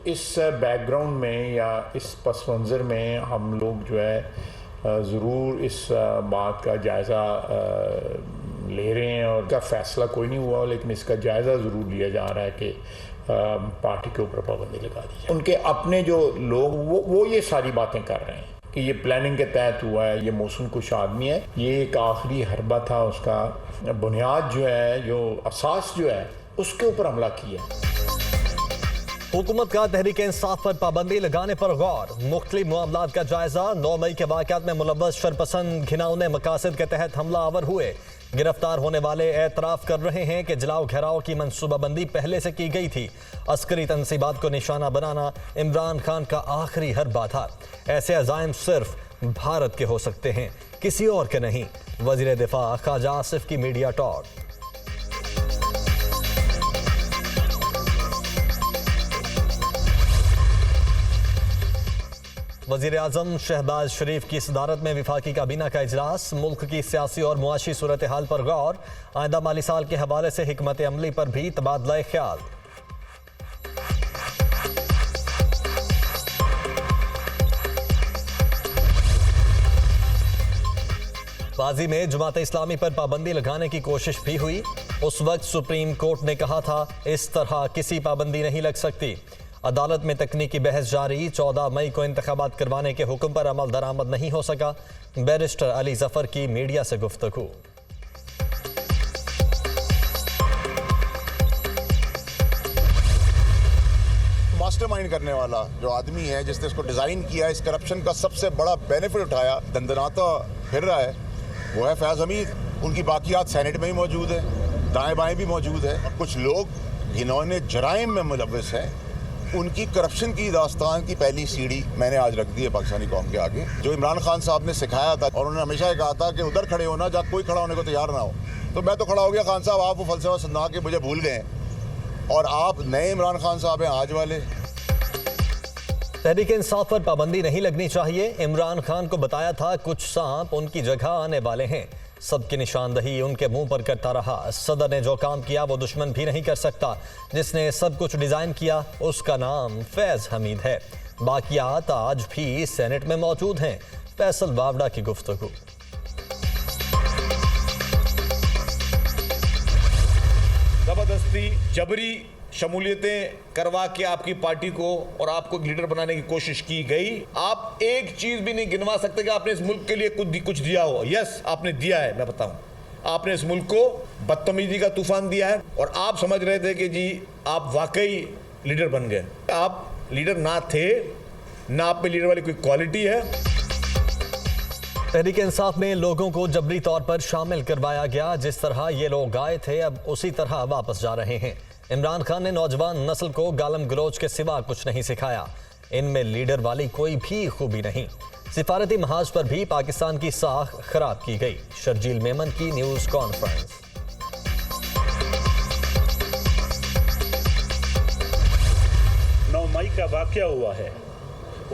इस बैकग्राउंड में या इस पस मंज़र में हम लोग जो है ज़रूर इस बात का जायज़ा ले रहे हैं, और इसका फ़ैसला कोई नहीं हुआ, लेकिन इसका जायज़ा ज़रूर लिया जा रहा है कि पार्टी के ऊपर पाबंदी लगा दी जाए। उनके अपने जो लोग वो ये सारी बातें कर रहे हैं कि ये प्लानिंग के तहत हुआ है, ये मौसम कुछ आदमी है, ये एक आखिरी हरबा था, उसका बुनियाद जो है, जो असास जो है, उसके ऊपर हमला किया। हुकूमत का तहरीक इंसाफ पर पाबंदी लगाने पर गौर, मुख्तलिफ मामलात का जायजा। 9 मई के वाक़यात में मुलव्वस शरपसंद घिनौने मकासद के तहत हमला आवर हुए। गिरफ्तार होने वाले एतराफ़ कर रहे हैं कि जलाओ घेराव की मनसूबाबंदी पहले से की गई थी। अस्करी तनसीबात को निशाना बनाना इमरान खान का आखिरी हरबा था। ऐसे अज़ाइम सिर्फ भारत के हो सकते हैं, किसी और के नहीं। वज़ीर दिफा ख्वाजा आसिफ की मीडिया टॉक। वज़ीर आज़म शहबाज शरीफ की सदारत में विफाकी काबीना का इजलास। मुल्क की सियासी और मुआशी सूरत हाल पर गौर। आइंदा माली साल के हवाले से हिकमत अमली पर भी तबादला ख्याल। बाजी में जमात इस्लामी पर पाबंदी लगाने की कोशिश भी हुई। उस वक्त सुप्रीम कोर्ट ने कहा था इस तरह किसी पाबंदी नहीं लग सकती। अदालत में तकनीकी बहस जारी। 14 मई को इंतखाबात करवाने के हुक्म पर अमल दरामद नहीं हो सका। बैरिस्टर अली जफर की मीडिया से गुफ्तगू। मास्टरमाइंड करने वाला जो आदमी है, जिसने इसको डिजाइन किया, इस करप्शन का सबसे बड़ा बेनिफिट उठाया, दंदनाता फिर रहा है, वो है फैज हमीद। उनकी बाकियात सेनेट में ही मौजूद है, दाएं बाएं भी मौजूद है। और कुछ लोग घिनौने जराइम में मुलव्वस हैं। उनकी करप्शन की दास्तान की पहली सीढ़ी मैंने आज रख दी है पाकिस्तानी कौम के आगे। जो इमरान खान साहब ने सिखाया था, और उन्होंने हमेशा कहा था कि उधर खड़े होना जहाँ कोई खड़ा होने को तैयार ना हो। तो मैं तो खड़ा हो गया। खान साहब, आप वो फलसफा सुना के मुझे भूल गए, और आप नए इमरान खान साहब हैं आज वाले। तहरीक इंसाफ पर पाबंदी नहीं लगनी चाहिए। इमरान खान को बताया था कुछ सांप उनकी जगह आने वाले हैं। सबकी निशानदही उनके मुंह पर करता रहा। सदर ने जो काम किया वो दुश्मन भी नहीं कर सकता। जिसने सब कुछ डिजाइन किया उसका नाम फैज हमीद है। बाकियात आज भी सेनेट में मौजूद हैं। फैसल बावड़ा की गुफ्तगू। जबरदस्ती जबरी शमूलियतें करवा के आपकी पार्टी को और आपको लीडर बनाने की कोशिश की गई। आप एक चीज भी नहीं गिनवा सकते कि आपने इस मुल्क के लिए कुछ दिया हो। यस, आपने दिया है। मैं बताऊं, आपने इस मुल्क को बदतमीजी का तूफान दिया है, और आप समझ रहे थे कि जी आप वाकई लीडर बन गए। आप लीडर ना थे, ना आप में लीडर वाली कोई क्वालिटी है। तहरीक इंसाफ में लोगों को जबरी तौर पर शामिल करवाया गया। जिस तरह ये लोग आए थे अब उसी तरह वापस जा रहे हैं। इमरान खान ने नौजवान नस्ल को गालम गलोच के सिवा कुछ नहीं सिखाया। इनमें लीडर वाली कोई भी खूबी नहीं। सिफारती महाज पर भी पाकिस्तान की साख खराब की गई। शर्जील मेमन की न्यूज कॉन्फ्रेंस। 9 मई का वाक़या हुआ है,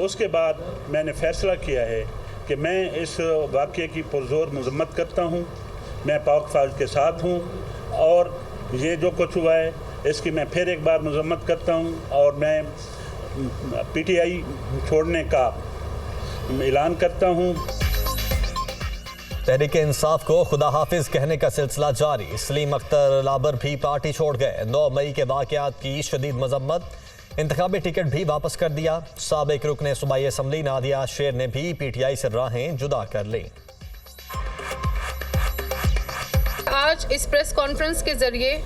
उसके बाद मैंने फैसला किया है कि मैं इस वाक़े की पुरजोर मजम्मत करता हूँ। मैं पाक फौज के साथ हूँ, और ये जो कुछ हुआ है इसकी मैं फिर एक बार मजम्मत करता हूँ, और मैं पीटीआई छोड़ने का ऐलान करता हूँ। तहरीक इंसाफ को खुदा हाफिज कहने का सिलसिला जारी। सलीम अख्तर लाबर भी पार्टी छोड़ गए। 9 मई के वाक़यात की शदीद मजम्मत। इंतखाबी टिकट भी वापस कर दिया। साबिक रुकने सूबाई असम्बली नादिया शेर ने भी पीटीआई से राहें जुदा कर ली। आज इस प्रेस कॉन्फ्रेंस के जरिए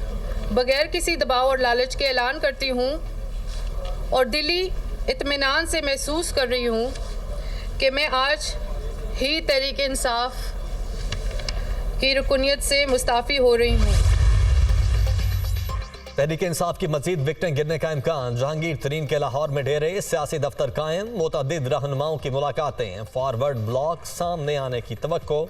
बगैर किसी दबाव और लालच के ऐलान करती हूँ, और दिली इत्मीनान से महसूस कर रही हूँ कि मैं आज ही तहरीक इंसाफ की रुकनियत से मुस्ताफ़ी हो रही हूँ। तहरीक इंसाफ की मजीद विकटें गिरने का इम्कान। जहांगीर तरीन के लाहौर में डेरे, सियासी दफ्तर कायम। मुतअद्दिद रहनुमाओं की मुलाकातें। फॉरवर्ड ब्लॉक सामने आने की तवक्को।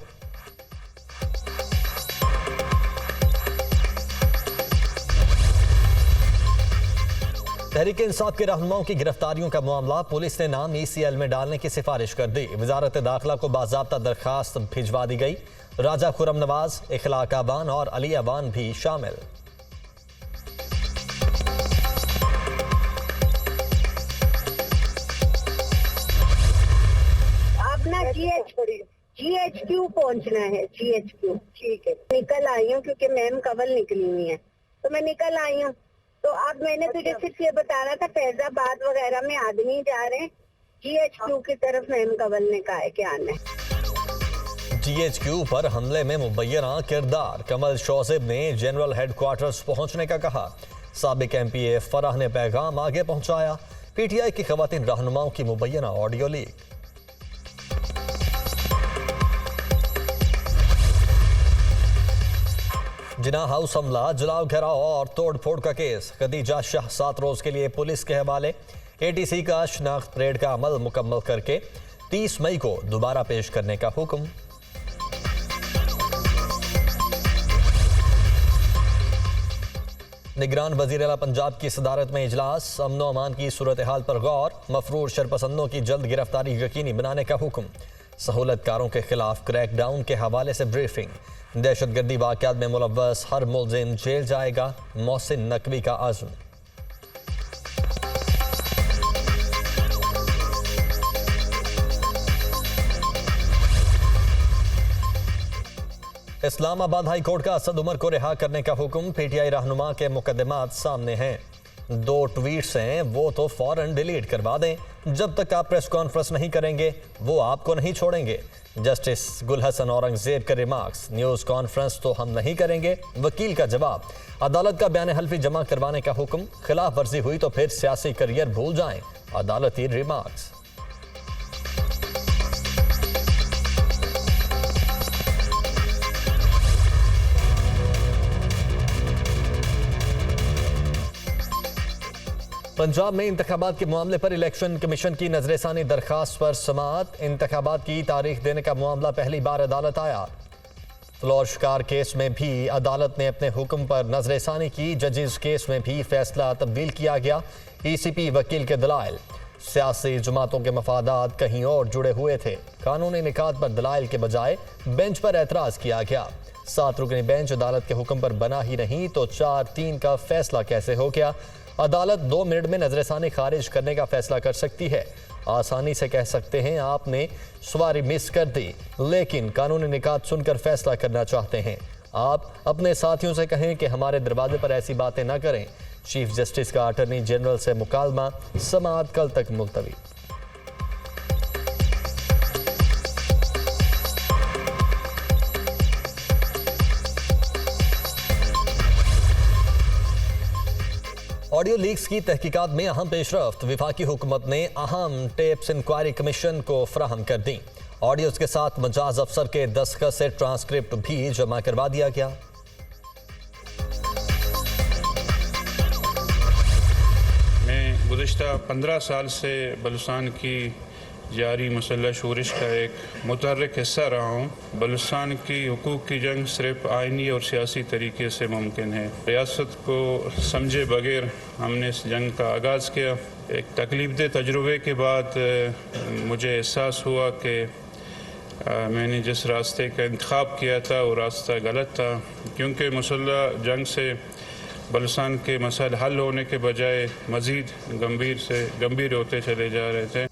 तहरीक इंसाफ के रहनुमाओं की गिरफ्तारियों का मामला। पुलिस ने नाम ECL में डालने की सिफारिश कर दी। वजारत दाखिला को बाज़ाब्ता दरखास्त भिजवा दी गई। राजा खुरम नवाज, इखलाक अवान और अली अवान भी शामिल। GHQ पहुंचना है, GHQ। ठीक है, निकल आई हूँ क्योंकि मैम कवल निकली हुई है, तो मैं निकल आई हूँ। तो अब मैंने तुझे सिर्फ ये बताना था, फैजाबाद वगैरह में आदमी जा रहे हैं, GHQ की तरफ मैम कवल ने कहा है कि आना है। GHQ पर हमले में मुबैना किरदार कमल शौजिब ने जनरल हेडक्वार्टर्स पहुंचने का कहा। साबिक MPA फराह ने पैगाम आगे पहुंचाया। PTI की खवातीन रहनुमाओं की मुबैना ऑडियो लीक। जिना हाउस हमला, जलाव, घेराव और तोड़फोड़ का केस। खदीजा शाह 7 रोज के लिए पुलिस के हवाले। ATC का शनाख्त परेड का अमल मुकम्मल करके 30 मई को दोबारा पेश करने का हुक्म। निगरान वजीर आला पंजाब की सदारत में इजलास। अमन व अमान की सूरत हाल पर गौर। मफरूर शरपसंदों की जल्द गिरफ्तारी यकीनी बनाने का हुक्म। सहूलतकारों के खिलाफ क्रैकडाउन के हवाले से ब्रीफिंग। दहशतगर्दी वाक़यात में मुलव्वस हर मुलजिम जेल जाएगा, मोहसिन नकवी का आज़म। इस्लामाबाद हाई कोर्ट का असद उमर को रिहा करने का हुक्म। PTI रहनुमा के मुकदमात सामने हैं। 2 ट्वीट्स हैं, वो तो फौरन डिलीट करवा दें। जब तक आप प्रेस कॉन्फ्रेंस नहीं करेंगे वो आपको नहीं छोड़ेंगे। जस्टिस गुल हसन औरंगजेब के रिमार्क्स। न्यूज़ कॉन्फ्रेंस तो हम नहीं करेंगे। वकील का जवाब। अदालत का बयान हल्फी जमा करवाने का हुक्म। खिलाफ वर्जी हुई तो फिर सियासी करियर भूल जाएं। अदालती रिमार्क्स। पंजाब में इंतखाबात के मामले पर इलेक्शन कमीशन की नजरसानी दरखास्त पर समाअत। इंतखाबात की तारीख देने का मामला पहली बार अदालत आया। फ्लोर शिकार केस में भी अदालत ने अपने हुक्म पर नजरसानी की। जजेस केस में भी फैसला तब्दील किया गया। ECP वकील के दलाइल। सियासी जमातों के मफादात कहीं और जुड़े हुए थे। कानूनी निकात पर दलाइल के बजाय बेंच पर एतराज किया गया। 7 रुकनी बेंच अदालत के हुक्म पर बना ही नहीं तो 4-3 का फैसला कैसे हो गया। अदालत 2 मिनट में नजरसानी खारिज करने का फैसला कर सकती है। आसानी से कह सकते हैं आपने सवारी मिस कर दी, लेकिन कानूनी निकात सुनकर फैसला करना चाहते हैं। आप अपने साथियों से कहें कि हमारे दरवाजे पर ऐसी बातें ना करें। चीफ जस्टिस का अटॉर्नी जनरल से मुकालमा। समाअत कल तक मुलतवी। ऑडियो लीक्स की तहकीकात में अहम पेशरफ्त। वफाकी हुकूमत ने अहम टेप्स इंक्वायरी कमीशन को फराहम कर दी। ऑडियोज के साथ मजाज अफसर के दस्तखत से ट्रांसक्रिप्ट भी जमा करवा दिया गया। मैं गुज़िश्ता 15 साल से बलूचिस्तान की जारी मुसल्लह शोरिश का एक मुतहर्रिक हिस्सा रहा हूँ। बलूचिस्तान की हुकूक की जंग सिर्फ आइनी और सियासी तरीके से मुमकिन है। रियासत को समझे बगैर हमने इस जंग का आगाज़ किया। एक तकलीफदेह तजुर्बे के बाद मुझे एहसास हुआ कि मैंने जिस रास्ते का इंतखाब किया था वो रास्ता गलत था, क्योंकि मुसल्लह जंग से बलूचिस्तान के मसाइल हल होने के बजाय मज़ीद गंभीर होते चले जा रहे थे।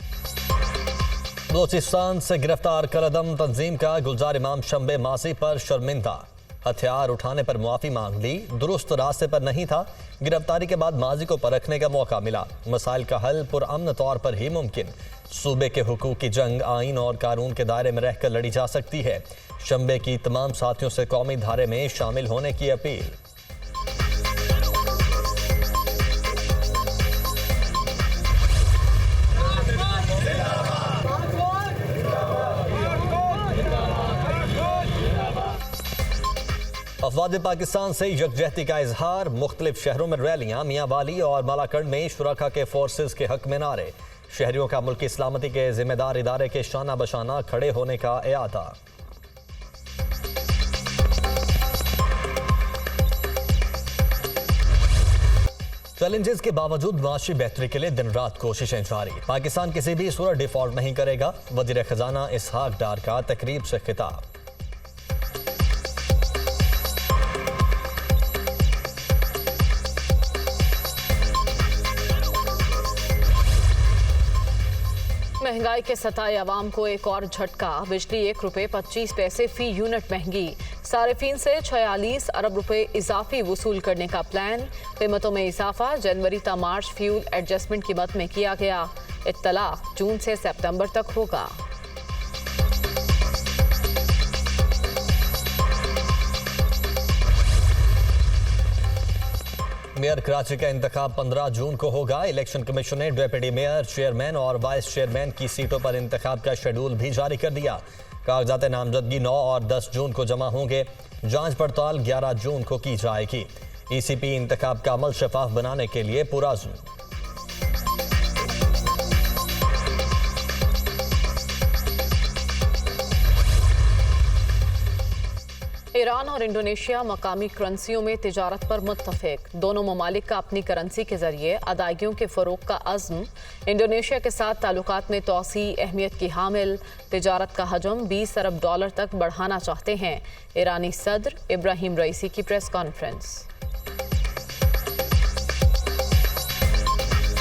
बलूचिस्तान से गिरफ्तार कलअदम तंजीम का गुलजार इमाम शंबे माजी पर शर्मिंदा। हथियार उठाने पर मुआफ़ी मांग ली। दुरुस्त रास्ते पर नहीं था। गिरफ्तारी के बाद माजी को परखने का मौका मिला। मसाइल का हल पुरअमन तौर पर ही मुमकिन। सूबे के हुकूक की जंग आइन और कानून के दायरे में रहकर लड़ी जा सकती है। शंबे की तमाम साथियों से कौमी धारे में शामिल होने की अपील। अफवाद पाकिस्तान से यकजहती का इजहार। मुख्तलिफ शहरों में रैलियां। मियांवाली और मालाकंड में शुरका के फोर्सेस के हक में नारे। शहरियों का मुल्क की सलामती के जिम्मेदार इदारे के शाना बशाना खड़े होने का इरादा। चैलेंजेस के बावजूद माशी बेहतरी के लिए दिन रात कोशिशें जारी। पाकिस्तान किसी भी सूरत डिफॉल्ट नहीं करेगा। वजीर खजाना इसहाक डार का तकरीब से खिताब। महंगाई महंगाई के सताए आवाम को एक और झटका। बिजली ₹1.25 फी यूनिट महंगी। सारिफीन से 46 अरब रुपए इजाफी वसूल करने का प्लान। कीमतों में इजाफा जनवरी ता मार्च फ्यूल एडजस्टमेंट कीमत में किया गया। इत्तला जून से सितंबर तक होगा। मेयर कराची का इंतखाब 15 जून को होगा। इलेक्शन कमीशन ने डिप्टी मेयर, चेयरमैन और वाइस चेयरमैन की सीटों पर इंतखाब का शेड्यूल भी जारी कर दिया। कागजात नामजदगी 9 और 10 जून को जमा होंगे। जांच पड़ताल 11 जून को की जाएगी। ECP इंतखाब का अमल शफाफ बनाने के लिए पुरअज़्म। ईरान और इंडोनेशिया मकामी करेंसियों में तिजारत पर मुत्तफिक। दोनों ममालिक का अपनी करेंसी के जरिए अदायगियों के फ़रोग़ का अज़्म। इंडोनेशिया के साथ ताल्लुकात में तोसी अहमियत की हामिल। तिजारत का हजम $20 अरब तक बढ़ाना चाहते हैं। ईरानी सदर इब्राहिम रईसी की प्रेस कॉन्फ्रेंस।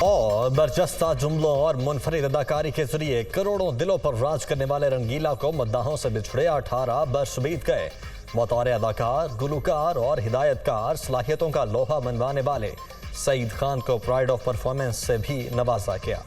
और बरजस्ता जुमलों और मुनफरिद अदाकारी के जरिए करोड़ों दिलों पर राज करने वाले रंगीला को मद्दाहों से बिछड़े 18 बरस बीत गए। बतौर अदाकार, गुलूकार और हिदायतकार सलाहियतों का लोहा मनवाने वाले सईद खान को प्राइड ऑफ परफॉर्मेंस से भी नवाजा गया।